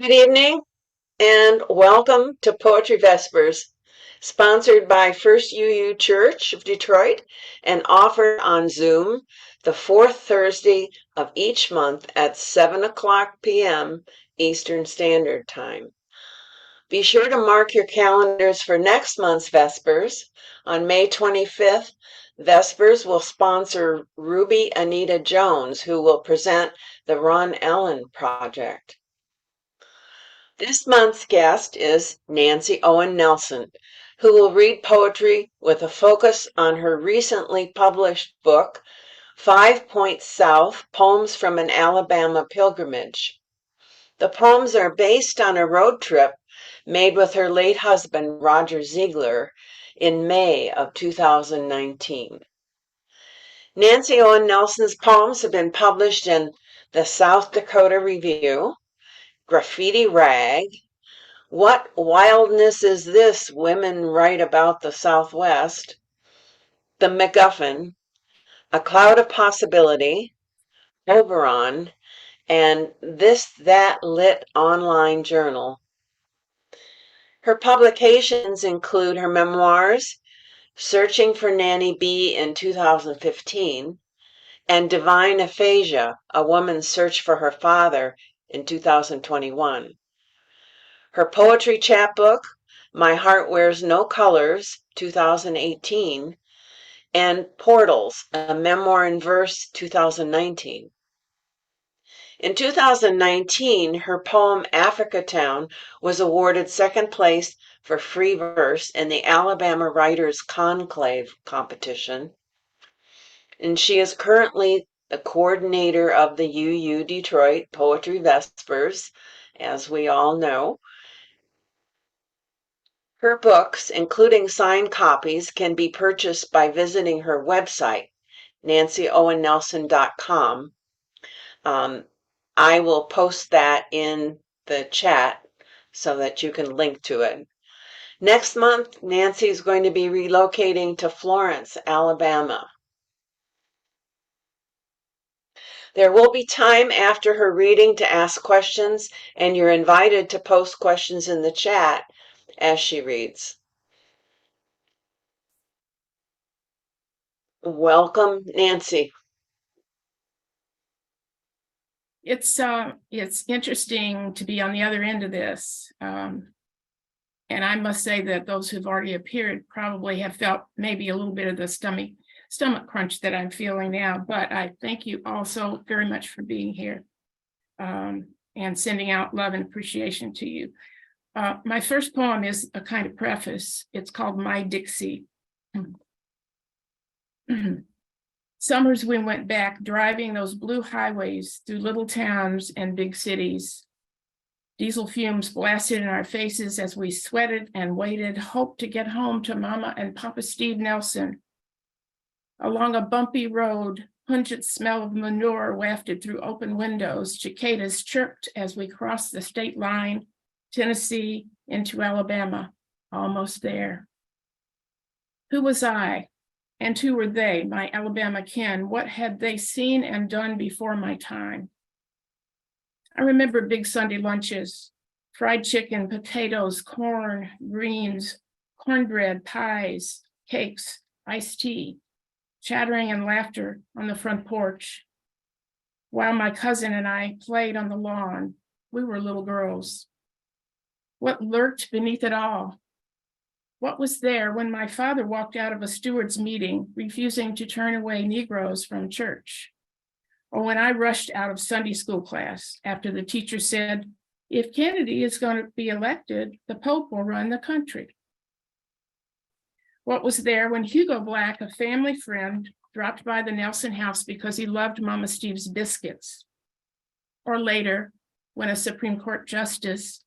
Good evening and welcome to Poetry Vespers, sponsored by First UU Church of Detroit and offered on Zoom the fourth Thursday of each month at 7 o'clock p.m. Eastern Standard Time. Be sure to mark your calendars for next month's Vespers. On May 25th, Vespers will sponsor Ruby Anita Jones, who will present the Ron Allen Project. This month's guest is Nancy Owen Nelson, who will read poetry with a focus on her recently published book, 5 Points South, Poems from an Alabama Pilgrimage. The poems are based on a road trip made with her late husband, Roger Ziegler, in May of 2019. Nancy Owen Nelson's poems have been published in the South Dakota Review, Graffiti Rag, What Wildness Is This Women Write About the Southwest, The MacGuffin, A Cloud of Possibility, Oberon, and This That Lit Online Journal. Her publications include her memoirs, Searching for Nanny B in 2015, and Divine Aphasia, A Woman's Search for Her Father in 2021. Her poetry chapbook, My Heart Wears No Colors, 2018, and Portals, A Memoir in Verse, 2019. In 2019, her poem Africa Town was awarded second place for free verse in the Alabama Writers Conclave competition, and she is currently the coordinator of the UU Detroit Poetry Vespers, as we all know. Her books, including signed copies, can be purchased by visiting her website, nancyowennelson.com. I will post that in the chat so that you can link to it. Next month, Nancy is going to be relocating to Florence, Alabama. There will be time after her reading to ask questions, and you're invited to post questions in the chat as she reads. Welcome, Nancy. It's interesting to be on the other end of this. And I must say that those who've already appeared probably have felt maybe a little bit of the stomach crunch that I'm feeling now, but I thank you also very much for being here and sending out love and appreciation to you. My first poem is a kind of preface. It's called My Dixie. Summers we went back driving those blue highways through little towns and big cities. Diesel fumes blasted in our faces as we sweated and waited, hoped to get home to Mama and Papa Steve Nelson. Along a bumpy road, pungent smell of manure wafted through open windows. Cicadas chirped as we crossed the state line, Tennessee into Alabama, almost there. Who was I? And who were they, my Alabama kin? What had they seen and done before my time? I remember big Sunday lunches, fried chicken, potatoes, corn, greens, cornbread, pies, cakes, iced tea, chattering and laughter on the front porch. While my cousin and I played on the lawn, we were little girls. What lurked beneath it all? What was there when my father walked out of a steward's meeting, refusing to turn away Negroes from church? Or when I rushed out of Sunday school class after the teacher said, if Kennedy is going to be elected, the Pope will run the country? What was there when Hugo Black, a family friend, dropped by the Nelson house because he loved Mama Steve's biscuits? Or later, when a Supreme Court justice,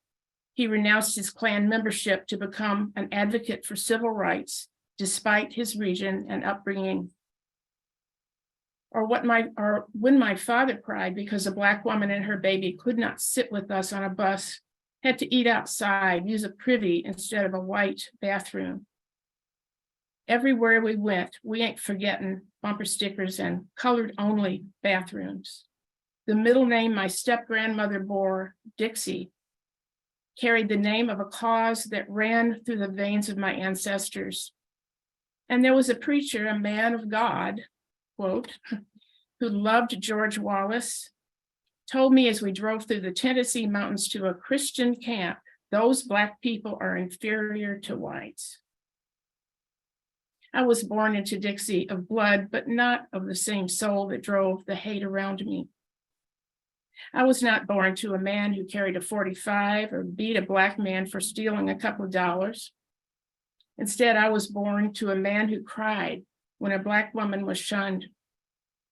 he renounced his Klan membership to become an advocate for civil rights, despite his region and upbringing. Or when my father cried because a Black woman and her baby could not sit with us on a bus, had to eat outside, use a privy instead of a white bathroom. Everywhere we went, we ain't forgetting bumper stickers and colored-only bathrooms. The middle name my step-grandmother bore, Dixie, carried the name of a cause that ran through the veins of my ancestors. And there was a preacher, a man of God, quote, who loved George Wallace, told me as we drove through the Tennessee mountains to a Christian camp, those Black people are inferior to whites. I was born into Dixie of blood, but not of the same soul that drove the hate around me. I was not born to a man who carried a 45 or beat a Black man for stealing a couple of dollars. Instead, I was born to a man who cried when a Black woman was shunned,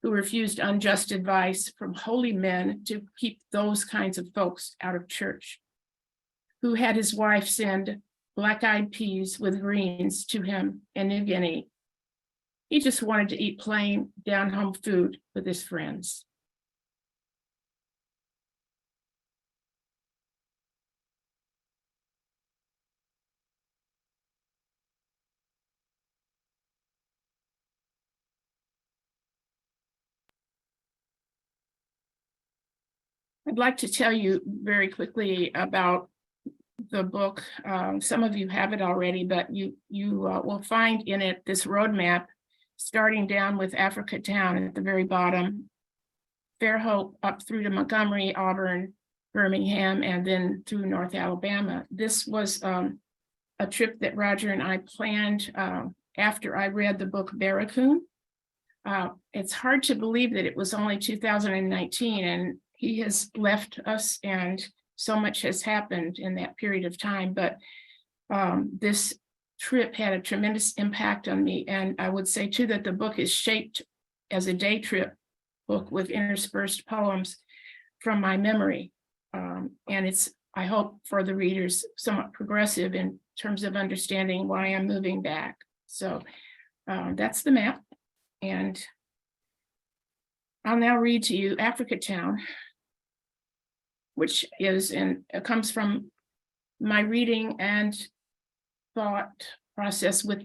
who refused unjust advice from holy men to keep those kinds of folks out of church, who had his wife send black-eyed peas with greens to him in New Guinea. He just wanted to eat plain, down-home food with his friends. I'd like to tell you very quickly about the book. Some of you have it already, but you will find in it this roadmap, starting down with Africa Town at the very bottom, Fairhope up through to Montgomery, Auburn, Birmingham, and then through North Alabama. This was a trip that Roger and I planned after I read the book Barracoon. It's hard to believe that it was only 2019 and he has left us and so much has happened in that period of time, but this trip had a tremendous impact on me. And I would say too that the book is shaped as a day trip book with interspersed poems from my memory. And it's, I hope for the readers, somewhat progressive in terms of understanding why I'm moving back. So that's the map. And I'll now read to you Africa Town, which is comes from my reading and thought process with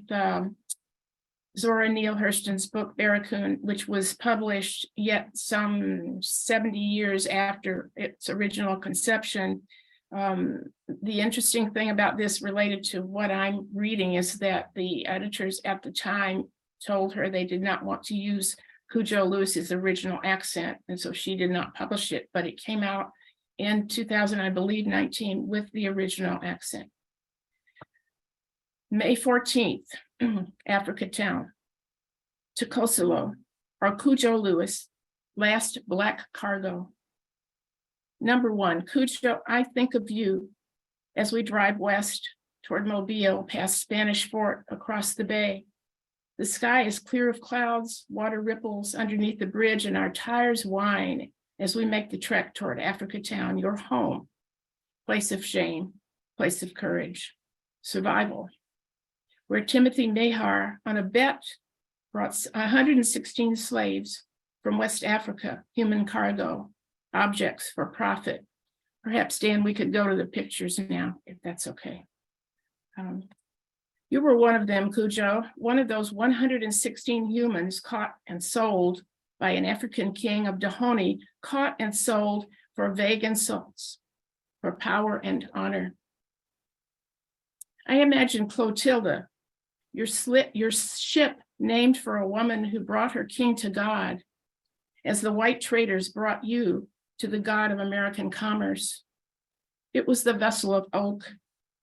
Zora Neale Hurston's book Barracoon, which was published yet some 70 years after its original conception. The interesting thing about this related to what I'm reading is that the editors at the time told her they did not want to use Cujo Lewis's original accent, and so she did not publish it, but it came out in 2000, I believe 19, with the original accent. May 14th, Africa Town, Tokosilo, or Cujo Lewis, last Black cargo. Number 1, Cujo, I think of you as we drive west toward Mobile, past Spanish Fort, across the bay. The sky is clear of clouds, water ripples underneath the bridge, and our tires whine as we make the trek toward Africa Town, your home, place of shame, place of courage, survival, where Timothy Mahar on a bet brought 116 slaves from West Africa, human cargo, objects for profit. Perhaps, Dan, we could go to the pictures now, if that's okay. You were one of them, Cujo, one of those 116 humans caught and sold by an African king of Dahomey, caught and sold for vague insults, for power and honor. I imagine Clotilda, your ship named for a woman who brought her king to God, as the white traders brought you to the God of American commerce. It was the vessel of oak,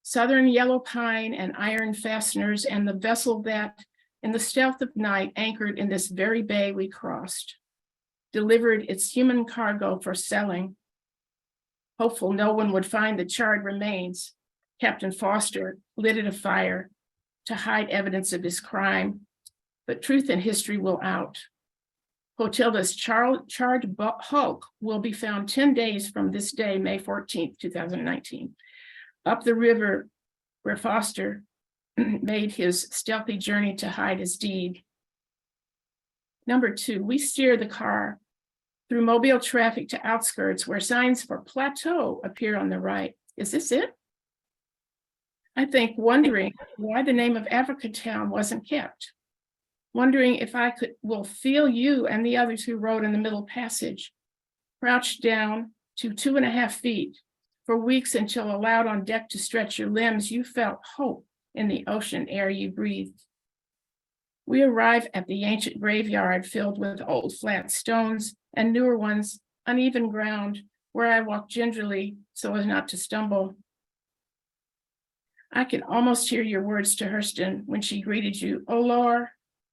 southern yellow pine and iron fasteners, and the vessel that, in the stealth of night, anchored in this very bay we crossed, delivered its human cargo for selling. Hopeful no one would find the charred remains, Captain Foster lit it afire to hide evidence of his crime, but truth and history will out. Clotilda's charred hulk will be found 10 days from this day, May 14th, 2019, up the river where Foster made his stealthy journey to hide his deed. Number 2, we steer the car through Mobile traffic to outskirts where signs for plateau appear on the right. Is this it? I think wondering why the name of Africa Town wasn't kept. Wondering if I will feel you and the others who rode in the middle passage, crouched down to 2.5 feet. For weeks until allowed on deck to stretch your limbs, you felt hope in the ocean air you breathed. We arrive at the ancient graveyard filled with old flat stones and newer ones, uneven ground, where I walk gingerly so as not to stumble. I can almost hear your words to Hurston when she greeted you. Oh, Lord,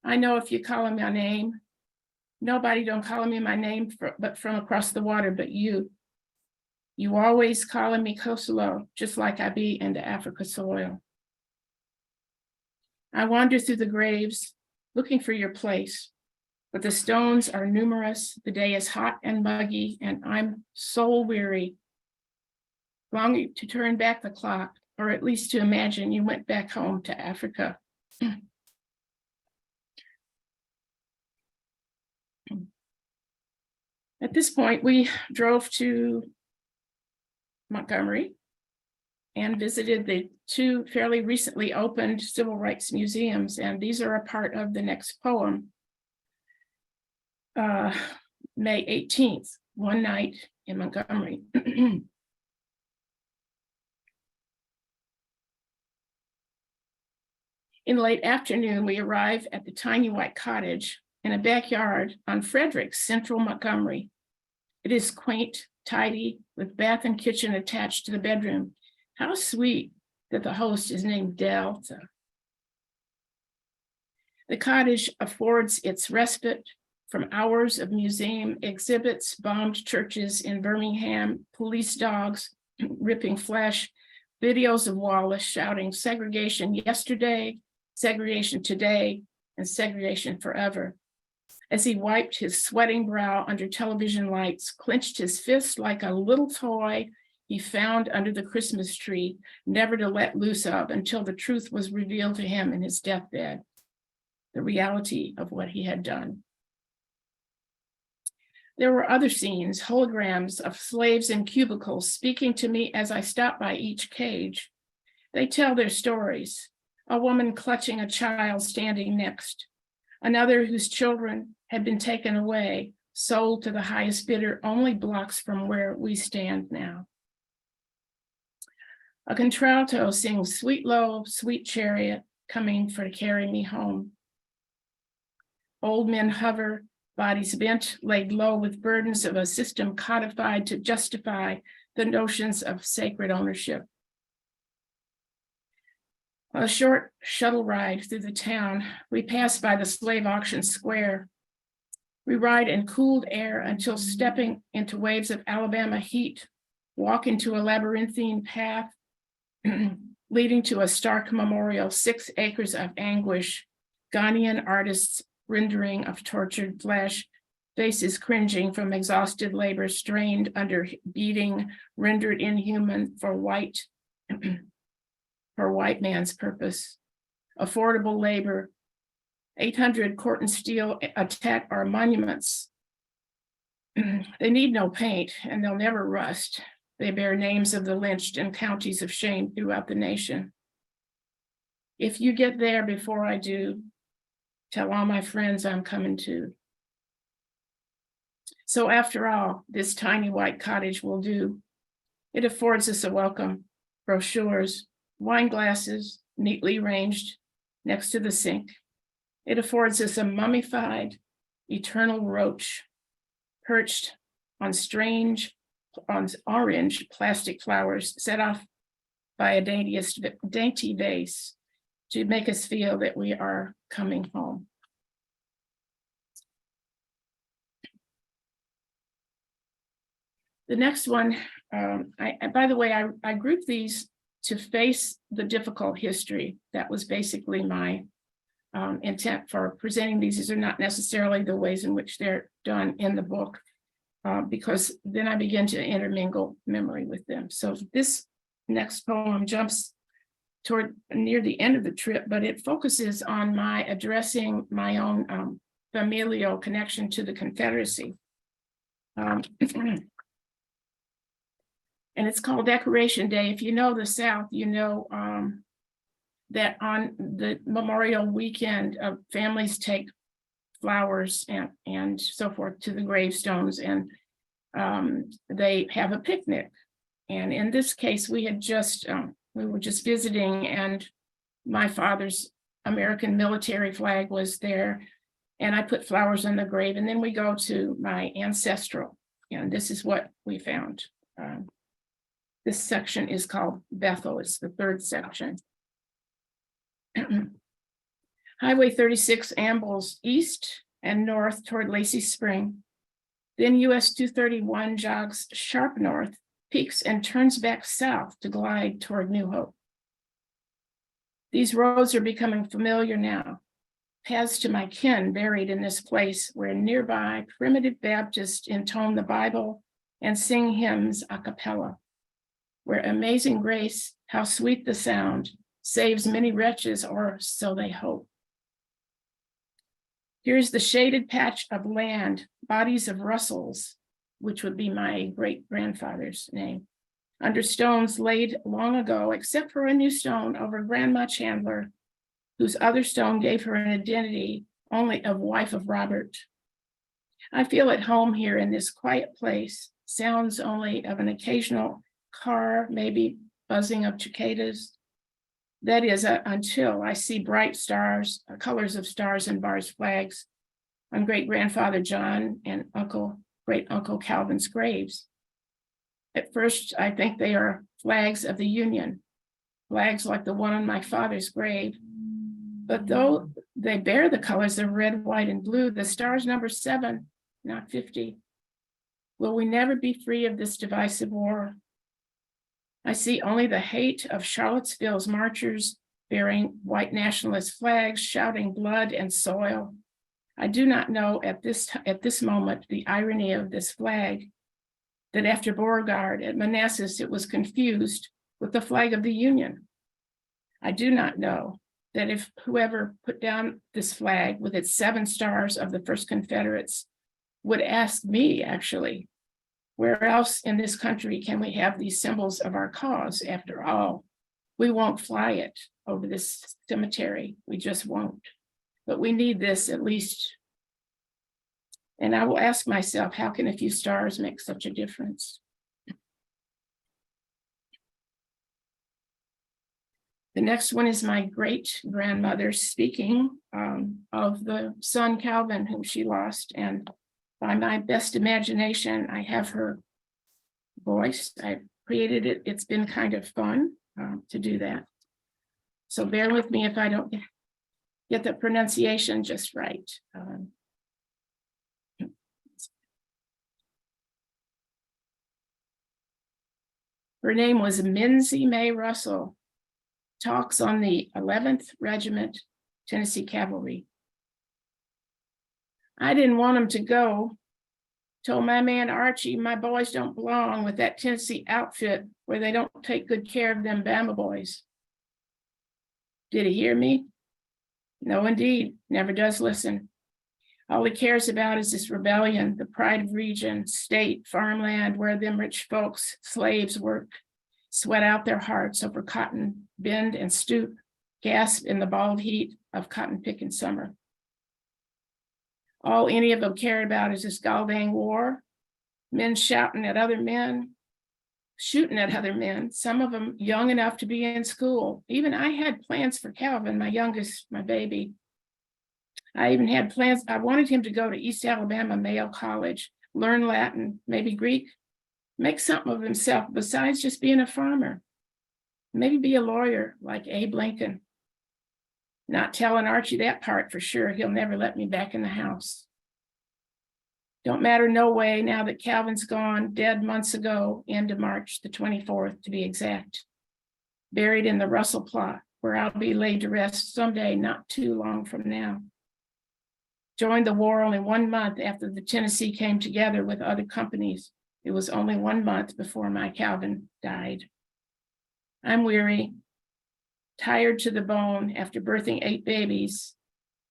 I know if you call him my name. Nobody don't call me my name but from across the water, but you. You always calling me Kosolo, just like I be in the Africa soil. I wander through the graves, looking for your place, but the stones are numerous, the day is hot and muggy, and I'm soul weary, longing to turn back the clock, or at least to imagine you went back home to Africa. At this point, we drove to Montgomery and visited the 2 fairly recently opened civil rights museums, and these are a part of the next poem. May 18th, one night in Montgomery. In late afternoon, we arrive at the tiny white cottage in a backyard on Frederick's Central Montgomery. It is quaint, tidy, with bath and kitchen attached to the bedroom. How sweet that the host is named Delta. The cottage affords its respite from hours of museum exhibits, bombed churches in Birmingham, police dogs ripping flesh, videos of Wallace shouting segregation yesterday, segregation today, and segregation forever. As he wiped his sweating brow under television lights, clenched his fist like a little toy he found under the Christmas tree, never to let loose of until the truth was revealed to him in his deathbed, the reality of what he had done. There were other scenes, holograms of slaves in cubicles speaking to me as I stopped by each cage. They tell their stories. A woman clutching a child standing next. Another whose children had been taken away, sold to the highest bidder only blocks from where we stand now. A contralto sings Sweet Low, Sweet Chariot, coming for to carry me home. Old men hover, bodies bent, laid low with burdens of a system codified to justify the notions of sacred ownership. On a short shuttle ride through the town, we pass by the slave auction square. We ride in cooled air until stepping into waves of Alabama heat, walk into a labyrinthine path leading to a stark memorial, 6 acres of anguish, Ghanaian artists rendering of tortured flesh, faces cringing from exhausted labor, strained under beating, rendered inhuman for white man's purpose. Affordable labor, 800 Corten steel attack our monuments. They need no paint and they'll never rust. They bear names of the lynched and counties of shame throughout the nation. If you get there before I do, tell all my friends I'm coming too. So after all, this tiny white cottage will do. It affords us a welcome, brochures, wine glasses neatly ranged next to the sink. It affords us a mummified, eternal roach perched on orange plastic flowers set off by a dainty vase to make us feel that we are coming home. The next one, by the way, I grouped these to face the difficult history. That was basically my intent for presenting these. These are not necessarily the ways in which they're done in the book, because then I begin to intermingle memory with them. So this next poem jumps toward near the end of the trip, but it focuses on my addressing my own familial connection to the Confederacy. And it's called Decoration Day. If you know the South, you know that on the Memorial weekend, families take flowers and so forth to the gravestones, and they have a picnic. And in this case, we were just visiting, and my father's American military flag was there, and I put flowers on the grave, and then we go to my ancestral, and this is what we found. This section is called Bethel. It's the third section. Highway 36 ambles east and north toward Lacey Spring. Then US 231 jogs sharp north, peaks and turns back south to glide toward New Hope. These roads are becoming familiar now. Paths to my kin buried in this place where nearby primitive Baptists intone the Bible and sing hymns a cappella. Where amazing grace, how sweet the sound, saves many wretches, or so they hope. Here's the shaded patch of land, bodies of Russells, which would be my great-grandfather's name, under stones laid long ago, except for a new stone over Grandma Chandler, whose other stone gave her an identity only of wife of Robert. I feel at home here in this quiet place, sounds only of an occasional car, maybe buzzing of cicadas. That is until I see bright stars, colors of stars and bars flags on great-grandfather John and great-uncle Calvin's graves. At first, I think they are flags of the Union, flags like the one on my father's grave. But though they bear the colors of red, white, and blue, the star's number 7, not 50. Will we never be free of this divisive war? I see only the hate of Charlottesville's marchers bearing white nationalist flags, shouting blood and soil. I do not know at this moment the irony of this flag, that after Beauregard at Manassas, it was confused with the flag of the Union. I do not know that if whoever put down this flag with its 7 stars of the first Confederates would ask me, actually, where else in this country can we have these symbols of our cause? After all, we won't fly it over this cemetery. We just won't. But we need this at least. And I will ask myself, how can a few stars make such a difference? The next one is my great-grandmother speaking of the son Calvin, whom she lost. And by my best imagination, I have her voice. I created it. It's been kind of fun to do that. So bear with me if I don't get the pronunciation just right. Her name was Minzie May Russell. Talks on the 11th Regiment, Tennessee Cavalry. I didn't want him to go. Told my man Archie, my boys don't belong with that Tennessee outfit where they don't take good care of them Bama boys. Did he hear me? No, indeed, never does listen. All he cares about is this rebellion, the pride of region, state, farmland, where them rich folks, slaves work, sweat out their hearts over cotton, bend and stoop, gasp in the bald heat of cotton picking summer. All any of them cared about is this goddamn war, men shouting at other men, shooting at other men, some of them young enough to be in school. Even I had plans for Calvin, my youngest, my baby. I even had plans. I wanted him to go to East Alabama Male College, learn Latin, maybe Greek, make something of himself besides just being a farmer. Maybe be a lawyer like Abe Lincoln. Not telling Archie that part for sure. He'll never let me back in the house. Don't matter no way now that Calvin's gone, dead months ago, end of March the 24th to be exact. Buried in the Russell plot where I'll be laid to rest someday not too long from now. Joined the war only 1 month after the Tennessee came together with other companies. It was only 1 month before my Calvin died. I'm weary, tired to the bone after birthing 8 babies,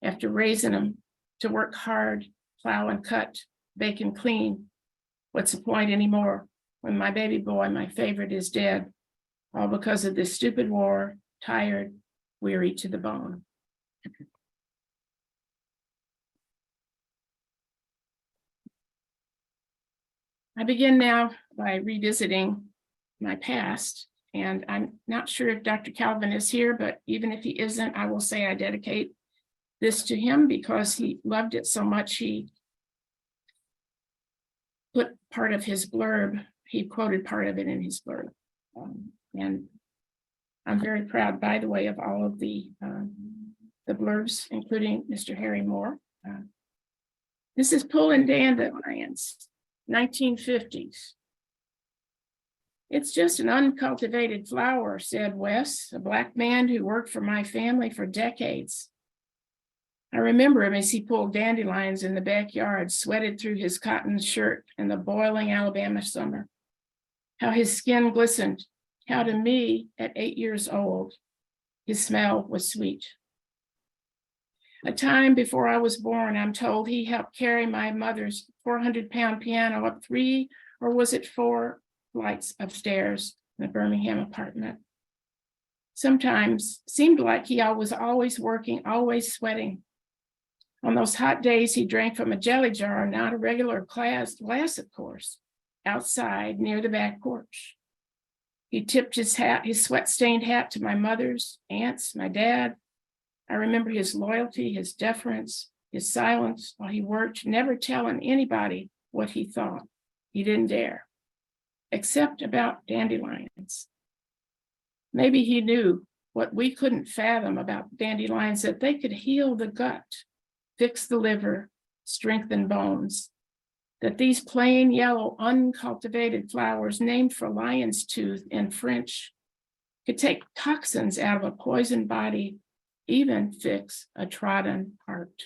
after raising them to work hard, plow and cut, bake and clean. What's the point anymore when my baby boy, my favorite, is dead? All because of this stupid war, tired, weary to the bone. I begin now by revisiting my past, and I'm not sure if Dr. Calvin is here, but even if he isn't, I will say I dedicate this to him because he loved it so much. He put part of his blurb, he quoted part of it in his blurb. And I'm very proud, by the way, of all of the blurbs, including Mr. Harry Moore. This is pulling dandelions, 1950s. It's just an uncultivated flower, said Wes, a black man who worked for my family for decades. I remember him as he pulled dandelions in the backyard, sweated through his cotton shirt in the boiling Alabama summer. How his skin glistened, how to me at 8 years old, his smell was sweet. A time before I was born, I'm told he helped carry my mother's 400-pound piano up 3, or was it 4 flights of stairs in the Birmingham apartment. Sometimes seemed like he was always working, always sweating. On those hot days, he drank from a jelly jar, not a regular glass, of course, outside near the back porch. He tipped his hat, his sweat-stained hat, to my mother's, aunts, my dad. I remember his loyalty, his deference, his silence while he worked, never telling anybody what he thought. He didn't dare, except about dandelions. Maybe he knew what we couldn't fathom about dandelions, that they could heal the gut, fix the liver, strengthen bones, that these plain yellow uncultivated flowers named for lion's tooth in French could take toxins out of a poisoned body, even fix a trodden heart.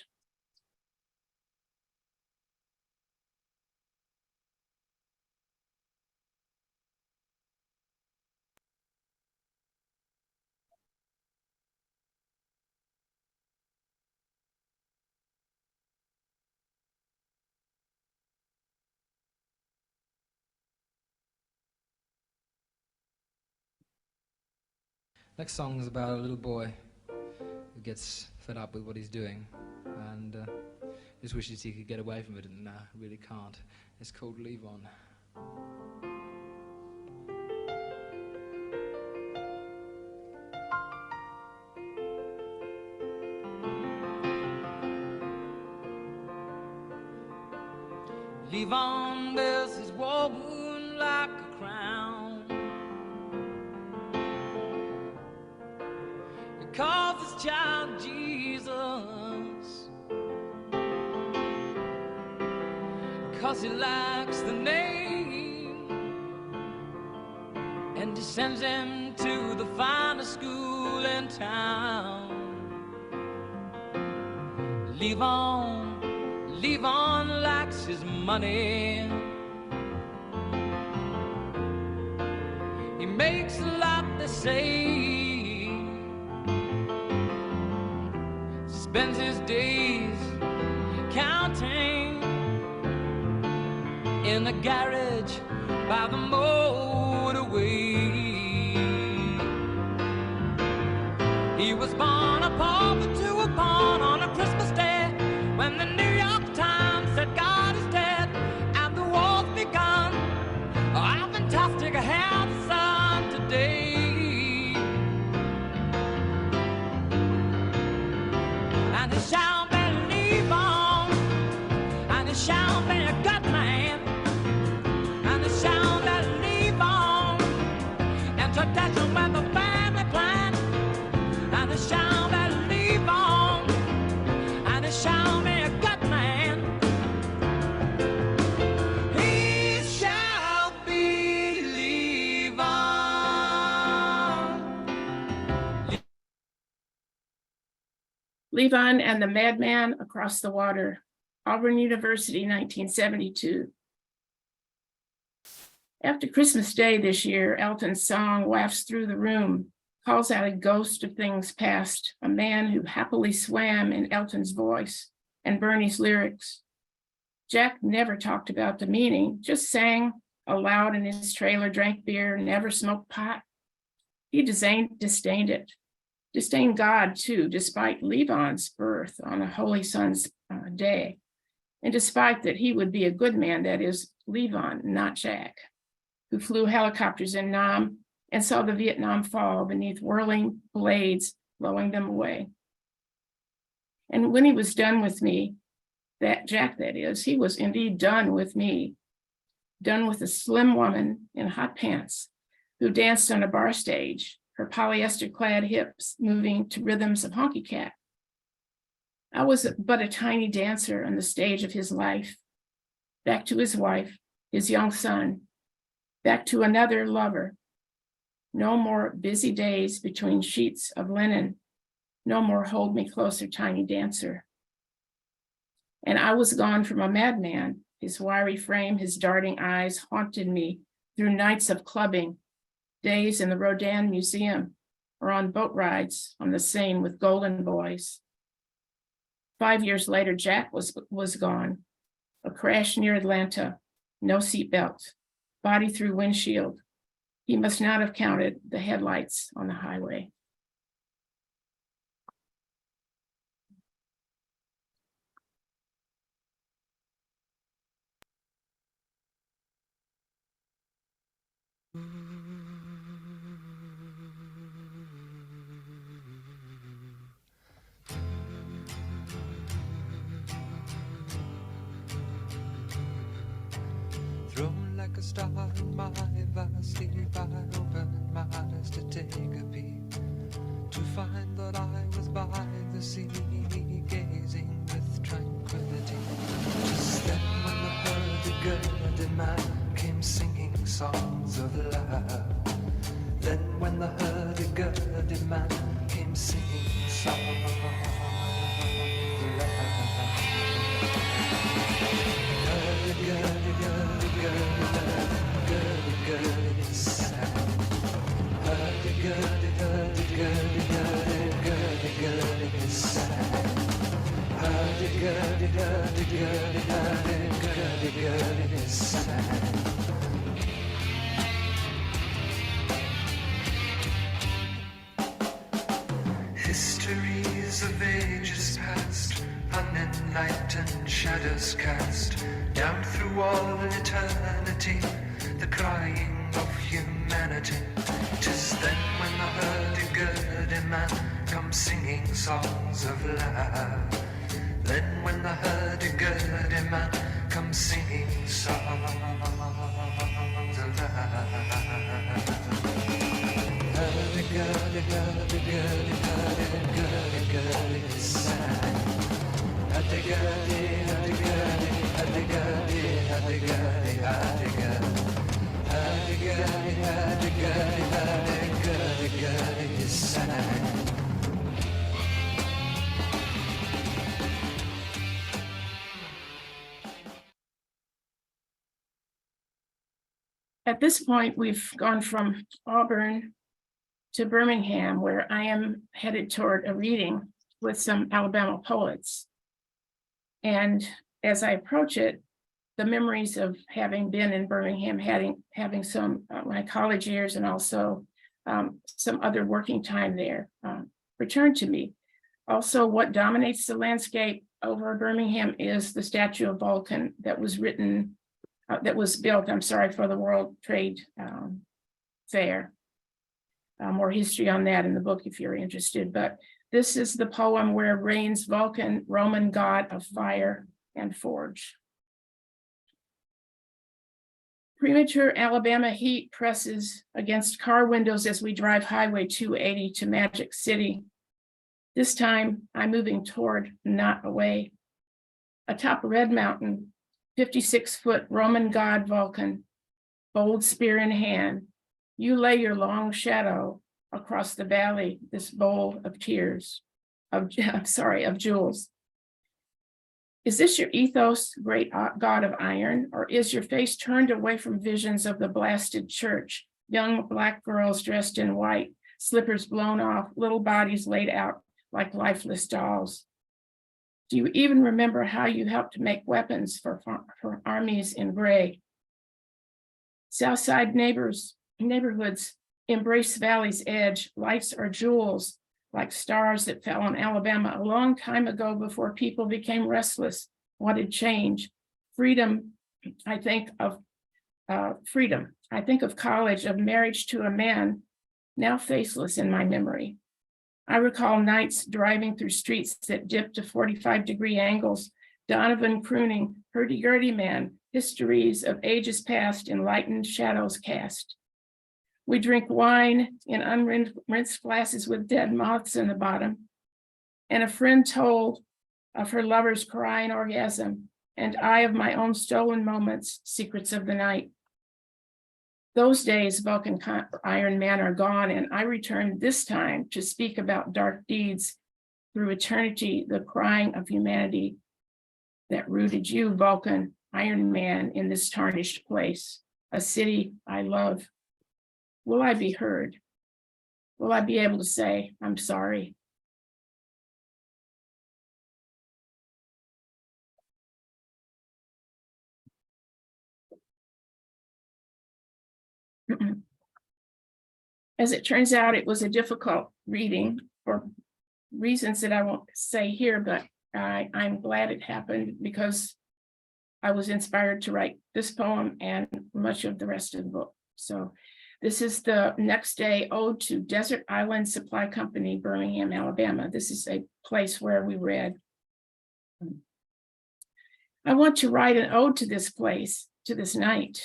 Next song is about a little boy who gets fed up with what he's doing and just wishes he could get away from it and really can't. It's called Leave On. Leave on wears his war wound like a crown. He calls his child Jesus, 'cause he likes the name, and he sends him to the finest school in town. Leave on likes his money. He makes a lot, they say. Spends his days counting in the garage by the motorway. He was born a pauper to a pawn on a Christmas day, when the New York Times said God is dead and the war's begun. Oh, how fantastic I have the sun today. And it shall be leave on, and it shall be a good man, and it shall be leave on, and tradition with the family plan, and it shall be leave on, and it shall be a good man. He shall believe on. Levon and the Madman Across the Water, Auburn University, 1972. After Christmas Day this year, Elton's song wafts through the room, calls out a ghost of things past, a man who happily swam in Elton's voice and Bernie's lyrics. Jack never talked about the meaning, just sang aloud in his trailer, drank beer, never smoked pot. He disdained it. disdained God too, despite Levon's birth on a Holy Sun's day, and despite that he would be a good man, that is, Levon, not Jack, who flew helicopters in Nam and saw the Vietnam fall beneath whirling blades, blowing them away. And when he was done with me, that Jack, that is, he was indeed done with me, done with a slim woman in hot pants who danced on a bar stage, her polyester-clad hips moving to rhythms of honky cat. I was but a tiny dancer on the stage of his life, back to his wife, his young son, back to another lover. No more busy days between sheets of linen, no more hold me closer, tiny dancer. And I was gone from a madman. His wiry frame, his darting eyes haunted me through nights of clubbing, days in the Rodin Museum, or on boat rides on the Seine with golden boys. 5 years later, Jack was gone. A crash near Atlanta, no seatbelt, body through windshield. He must not have counted the headlights on the highway. Thrown like a star in my vast sleep, I opened my eyes to take a peep, to find that I was by the sea, gazing with tranquility. Just then when the hurdy-gurdy man came singing songs of love, then when the hurdy-gurdy man came singing songs of love. Hurdy-gurdy sad. Hurdy-gurdy sad. Hurdy-gurdy sad. Histories of ages past, unenlightened shadows cast down through all eternity, the crying of humanity. 'Tis then when the hurdy-gurdy man comes singing songs of love. Then when the hurdy-gurdy man comes singing songs of love. Hurdy-gurdy, hurdy-gurdy, hurdy-gurdy, sad. Hurdy-gurdy, hurdy-gurdy, hurdy-gurdy, hurdy-gurdy, hurdy-gurdy. Hurdy-gurdy, hurdy-gurdy, hurdy-gurdy, sad. At this point, we've gone from Auburn to Birmingham, where I am headed toward a reading with some Alabama poets. And as I approach it, the memories of having been in Birmingham, having some my college years and also some other working time there return to me. Also, what dominates the landscape over Birmingham is the statue of Vulcan that was built, for the World Trade Fair. More history on that in the book if you're interested, but this is the poem where reigns Vulcan, Roman god of fire and forge. Premature Alabama heat presses against car windows as we drive Highway 280 to Magic City. This time I'm moving toward, not away. Atop Red Mountain, 56-foot Roman god Vulcan, bold spear in hand, you lay your long shadow across the valley, this bowl of tears, of jewels. Is this your ethos, great god of iron, or is your face turned away from visions of the blasted church, young black girls dressed in white, slippers blown off, little bodies laid out like lifeless dolls? Do you even remember how you helped make weapons for armies in gray? Southside neighborhoods embrace valley's edge, lights are jewels, like stars that fell on Alabama a long time ago before people became restless, wanted change. Freedom, I think of freedom. I think of college, of marriage to a man now faceless in my memory. I recall nights driving through streets that dipped to 45-degree angles, Donovan crooning, hurdy-gurdy man, histories of ages past, enlightened shadows cast. We drink wine in unrinsed glasses with dead moths in the bottom. And a friend told of her lover's crying orgasm, and I of my own stolen moments, secrets of the night. Those days, Vulcan Iron Man, are gone, and I return this time to speak about dark deeds through eternity, the crying of humanity that rooted you, Vulcan Iron Man, in this tarnished place, a city I love. Will I be heard? Will I be able to say, I'm sorry? As it turns out, it was a difficult reading for reasons that I won't say here, but I'm glad it happened because I was inspired to write this poem and much of the rest of the book. So this is the next day ode to Desert Island Supply Company, Birmingham, Alabama. This is a place where we read. I want to write an ode to this place, to this night,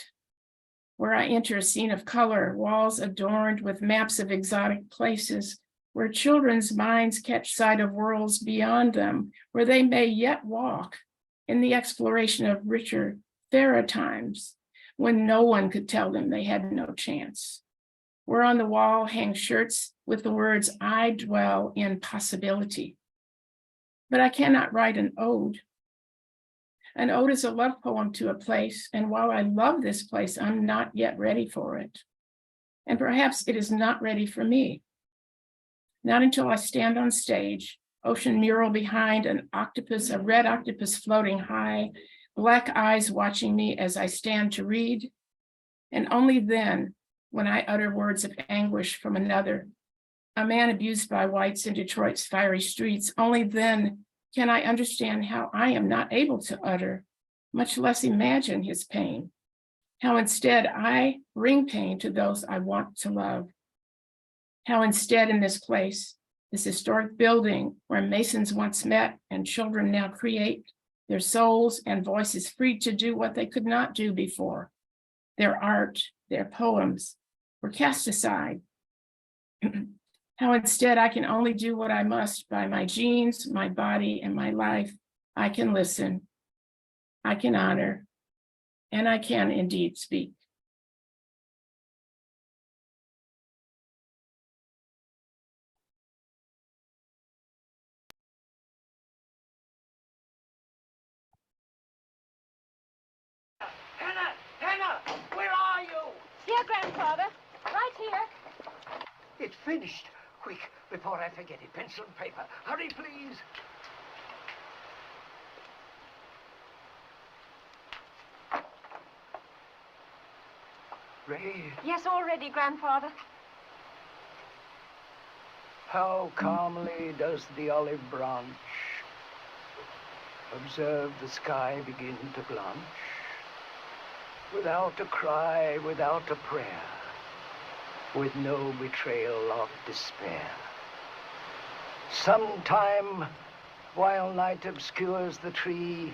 where I enter a scene of color, walls adorned with maps of exotic places, where children's minds catch sight of worlds beyond them, where they may yet walk in the exploration of richer, fairer times, when no one could tell them they had no chance. Where on the wall hang shirts with the words, I dwell in possibility. But I cannot write an ode. An ode is a love poem to a place, and while I love this place, I'm not yet ready for it. And perhaps it is not ready for me. Not until I stand on stage, ocean mural behind, an octopus, a red octopus floating high, black eyes watching me as I stand to read. And only then, when I utter words of anguish from another, a man abused by whites in Detroit's fiery streets, only then can I understand how I am not able to utter, much less imagine his pain. How instead I bring pain to those I want to love. How instead in this place, this historic building where Masons once met and children now create, their souls and voices free to do what they could not do before. Their art, their poems were cast aside. How instead I can only do what I must by my genes, my body, and my life. I can listen, I can honor, and I can indeed speak. Hannah, where are you? Here, Grandfather. Right here. It's finished. Quick, before I forget it, pencil and paper. Hurry, please. Ray, Yes, all ready, Grandfather. how calmly does the olive branch observe the sky begin to blanch, without a cry, without a prayer, with no betrayal of despair. Sometime, while night obscures the tree,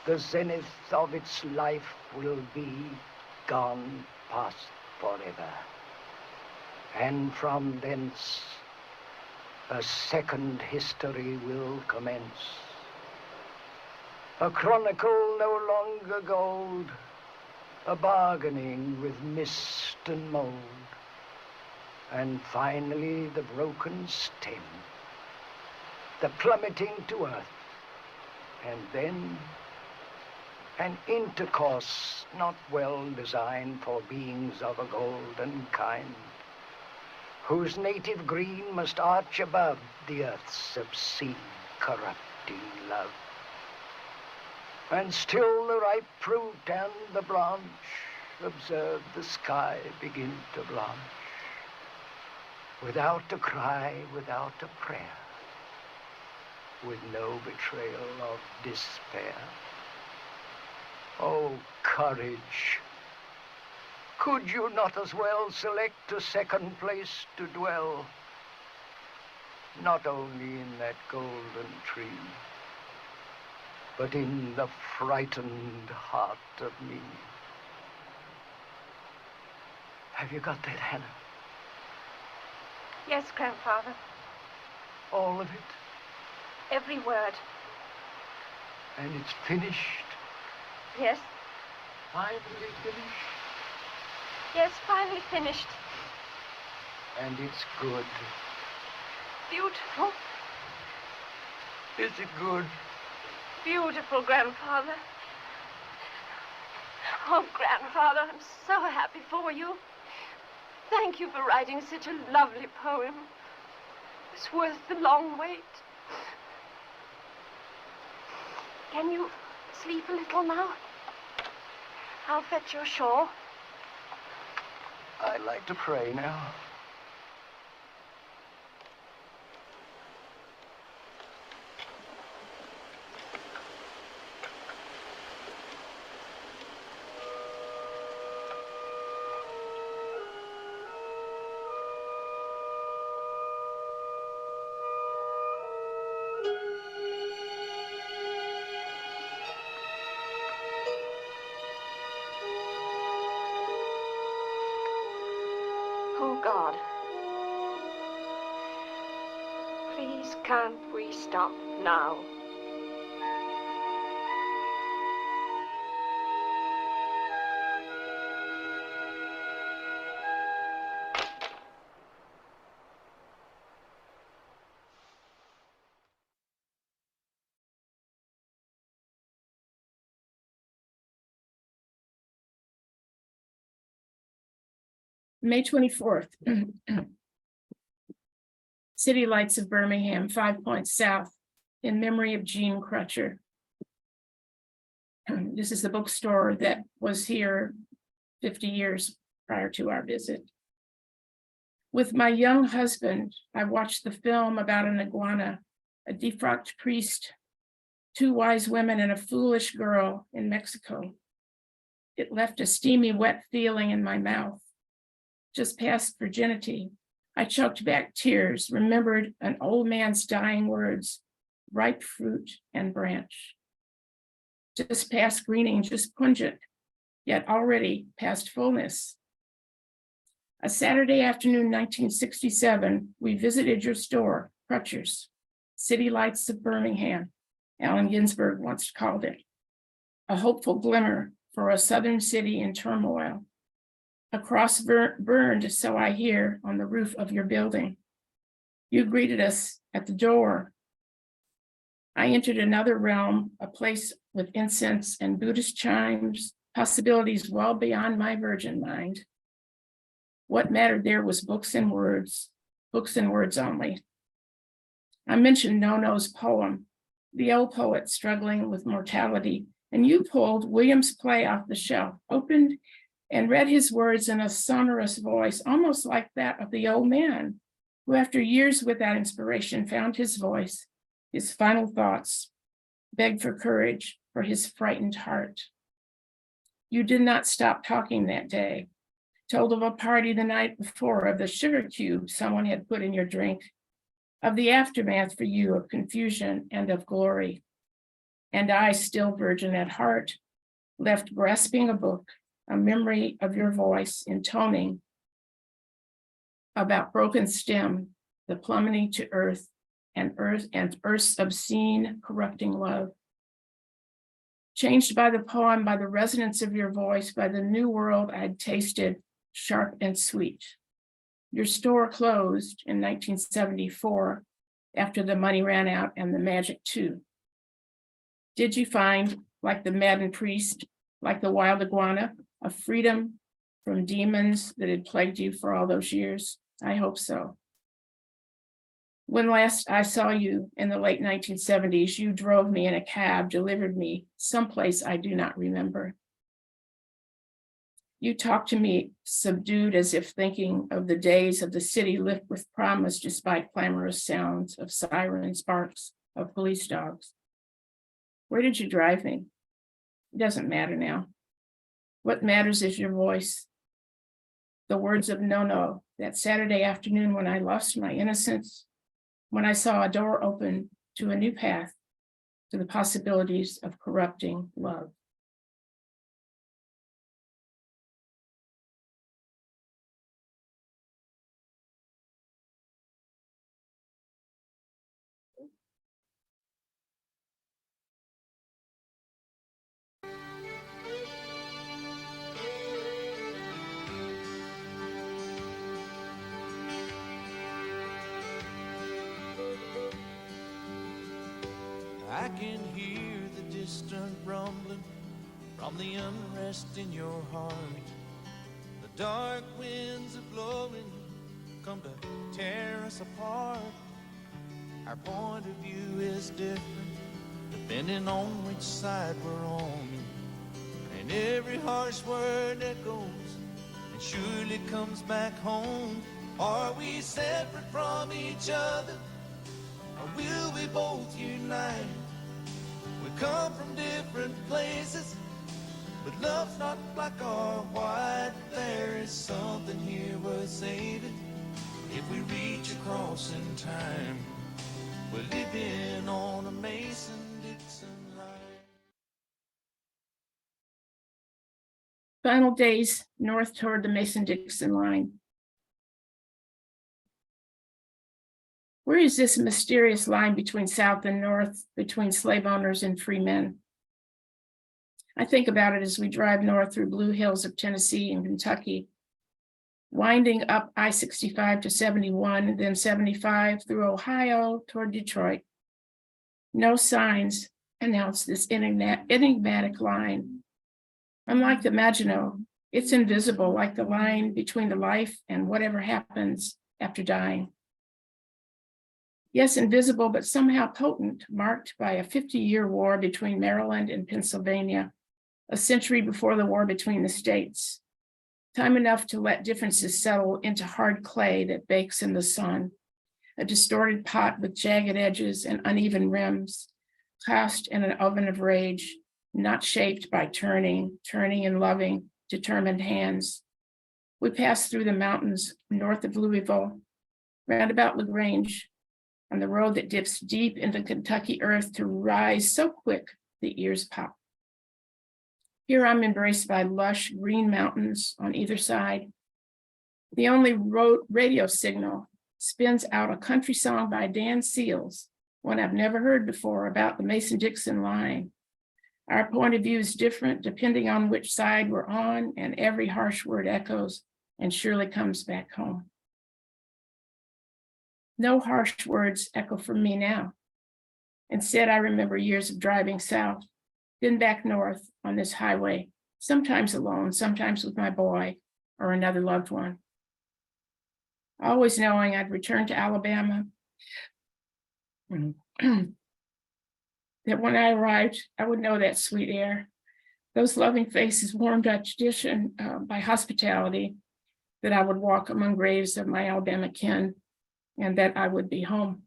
the zenith of its life will be gone past forever. And from thence, a second history will commence. A chronicle no longer gold, a bargaining with mist and mold, and finally the broken stem, the plummeting to earth, and then an intercourse not well designed for beings of a golden kind, whose native green must arch above the earth's obscene, corrupting love. And still the ripe fruit and the branch observe the sky begin to blanch. without a cry, without a prayer, with no betrayal of despair. Oh, courage! Could you not as well select a second place to dwell, not only in that golden tree, but in the frightened heart of me? Have you got that, Hannah? Yes, Grandfather. All of it? Every word. And it's finished? Yes. Finally finished? Yes, finally finished. And it's good. Beautiful. Is it good? Beautiful, Grandfather. Oh, Grandfather, I'm so happy for you. Thank you for writing such a lovely poem. It's worth the long wait. Can you sleep a little now? I'll fetch your shawl. I'd like to pray now. Oh, God. Please, can't we stop now? May 24th. City Lights of Birmingham, 5 points south, in memory of Jean Crutcher. This is the bookstore that was here 50 years prior to our visit. With my young husband, I watched the film about an iguana, a defrocked priest, 2 wise women, and a foolish girl in Mexico. It left a steamy, wet feeling in my mouth. Just past virginity, I choked back tears, remembered an old man's dying words, ripe fruit and branch. Just past greening, just pungent, yet already past fullness. A Saturday afternoon, 1967, we visited your store, Crutcher's, City Lights of Birmingham, Allen Ginsberg once called it. A hopeful glimmer for a southern city in turmoil. A cross burned, so I hear, on the roof of your building. You greeted us at the door. I entered another realm, a place with incense and Buddhist chimes, possibilities well beyond my virgin mind. What mattered there was books and words only. I mentioned No-No's poem, the old poet struggling with mortality, and you pulled William's play off the shelf, opened and read his words in a sonorous voice, almost like that of the old man, who after years without inspiration found his voice, his final thoughts, begged for courage for his frightened heart. You did not stop talking that day, told of a party the night before, of the sugar cube someone had put in your drink, of the aftermath for you of confusion and of glory. And I, still virgin at heart, left grasping a book, a memory of your voice intoning about broken stem, the plummeting to earth's obscene, corrupting love. Changed by the poem, by the resonance of your voice, by the new world I'd tasted, sharp and sweet. Your store closed in 1974 after the money ran out and the magic too. Did you find, like the maddened priest, like the wild iguana, a freedom from demons that had plagued you for all those years? I hope so. When last I saw you in the late 1970s, you drove me in a cab, delivered me someplace I do not remember. You talk to me subdued, as if thinking of the days of the city lit with promise, despite clamorous sounds of sirens, barks of police dogs. Where did you drive me? It doesn't matter now. What matters is your voice. The words of no, that Saturday afternoon when I lost my innocence, when I saw a door open to a new path, to the possibilities of corrupting love. I can hear the distant rumbling from the unrest in your heart. The dark winds are blowing, come to tear us apart. Our point of view is different, depending on which side we're on. And every harsh word echoes and surely comes back home. Are we separate from each other, or will we both unite? We come from different places, but love's not black or white. There is something here worth saving. If we reach across in time, we're living on a Mason-Dixon line. Final days north toward the Mason-Dixon line. Where is this mysterious line between South and North, between slave owners and free men? I think about it as we drive north through blue hills of Tennessee and Kentucky, winding up I-65 to 71, then 75 through Ohio toward Detroit. No signs announce this enigmatic line. Unlike the Maginot, it's invisible, like the line between the life and whatever happens after dying. Yes, invisible, but somehow potent, marked by a 50-year war between Maryland and Pennsylvania, a century before the war between the states. Time enough to let differences settle into hard clay that bakes in the sun, a distorted pot with jagged edges and uneven rims, cast in an oven of rage, not shaped by turning and loving, determined hands. We pass through the mountains north of Louisville, roundabout LaGrange, on the road that dips deep into Kentucky earth to rise so quick the ears pop. Here I'm embraced by lush green mountains on either side. The only radio signal spins out a country song by Dan Seals, one I've never heard before, about the Mason-Dixon line. Our point of view is different depending on which side we're on, and every harsh word echoes and surely comes back home. No harsh words echo from me now. Instead, I remember years of driving south, then back north on this highway, sometimes alone, sometimes with my boy or another loved one. Always knowing I'd return to Alabama, that when I arrived, I would know that sweet air, those loving faces warmed by tradition, by hospitality, that I would walk among graves of my Alabama kin, and that I would be home.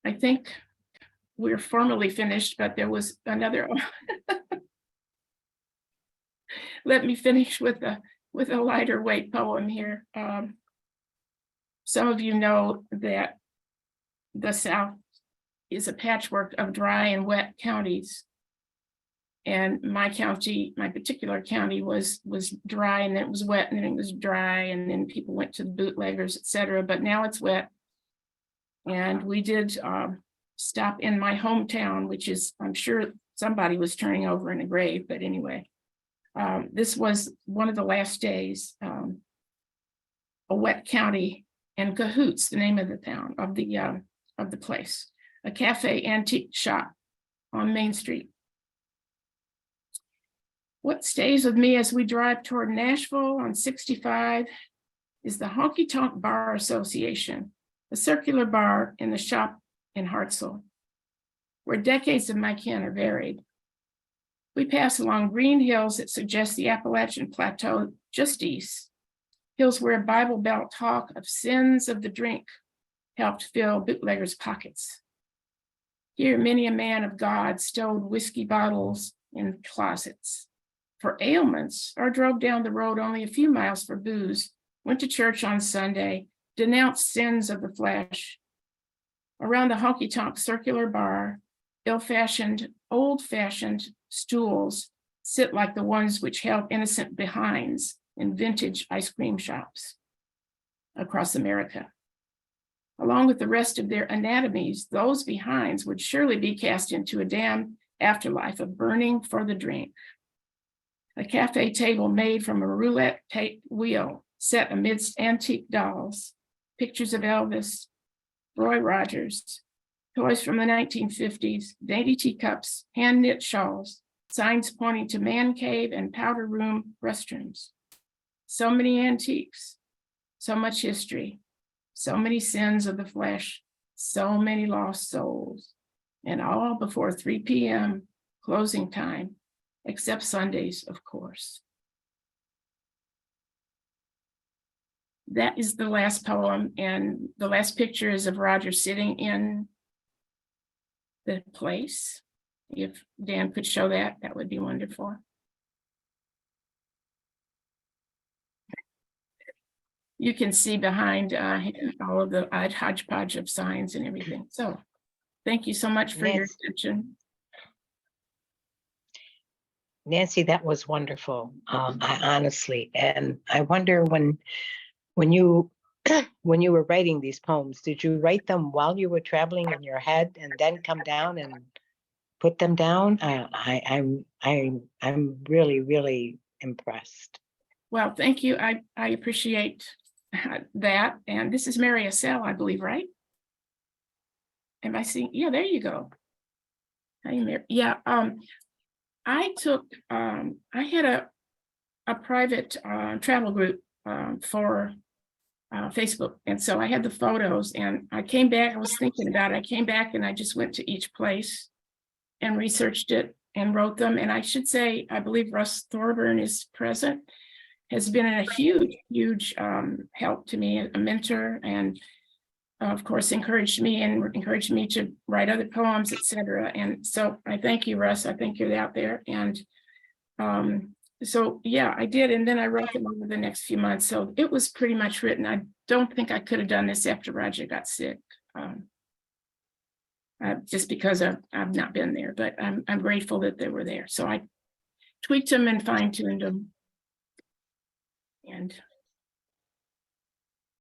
I think we're formally finished, but there was another. Let me finish with a lighter weight poem here. Some of you know that the South is a patchwork of dry and wet counties. And my county, my particular county was dry, and then it was wet, and then it was dry, and then people went to the bootleggers, et cetera. But now it's wet. And we did stop in my hometown, which is, I'm sure somebody was turning over in a grave, but anyway. This was one of the last days, a wet county in Cahoots, the name of the town, of the place, a cafe antique shop on Main Street. What stays with me as we drive toward Nashville on 65 is the Honky Tonk Bar Association, a circular bar in the shop in Hartselle, where decades of my kin are buried. We pass along green hills that suggest the Appalachian Plateau just east, hills where Bible Belt talk of sins of the drink helped fill bootleggers' pockets. Here, many a man of God stowed whiskey bottles in closets for ailments, or drove down the road only a few miles for booze, went to church on Sunday, denounced sins of the flesh. Around the honky-tonk circular bar, old-fashioned stools sit like the ones which held innocent behinds in vintage ice cream shops across America. Along with the rest of their anatomies, those behinds would surely be cast into a damned afterlife of burning for the drink. A cafe table made from a roulette wheel set amidst antique dolls, pictures of Elvis, Roy Rogers, toys from the 1950s, dainty teacups, hand-knit shawls, signs pointing to man cave and powder room restrooms. So many antiques, so much history, so many sins of the flesh, so many lost souls, and all before 3 p.m. closing time, except Sundays, of course. That is the last poem, and the last picture is of Roger sitting in the place. If Dan could show that, that would be wonderful. You can see behind all of the hodgepodge of signs and everything. So thank you so much for your attention. Nancy, that was wonderful. I honestly, and I wonder when you when you were writing these poems, did you write them while you were traveling in your head and then come down and put them down? I'm really, really impressed. Well, thank you. I appreciate that. And this is Mary Assel, I believe, right? Am I seeing? Yeah, there you go. Hi, Mary. Yeah. I had a private travel group for Facebook. And so I had the photos, and I came back, I was thinking about it. I came back and I just went to each place and researched it and wrote them. And I should say, I believe Russ Thorburn is present, has been a huge help to me, a mentor, and of course encouraged me to write other poems, etc. And so I thank you, Russ. I think you're out there. And so yeah, I did, and then I wrote them over the next few months. So it was pretty much written. I don't think I could have done this after Roger got sick, just because I've not been there. But I'm grateful that they were there. So I tweaked them and fine-tuned them, and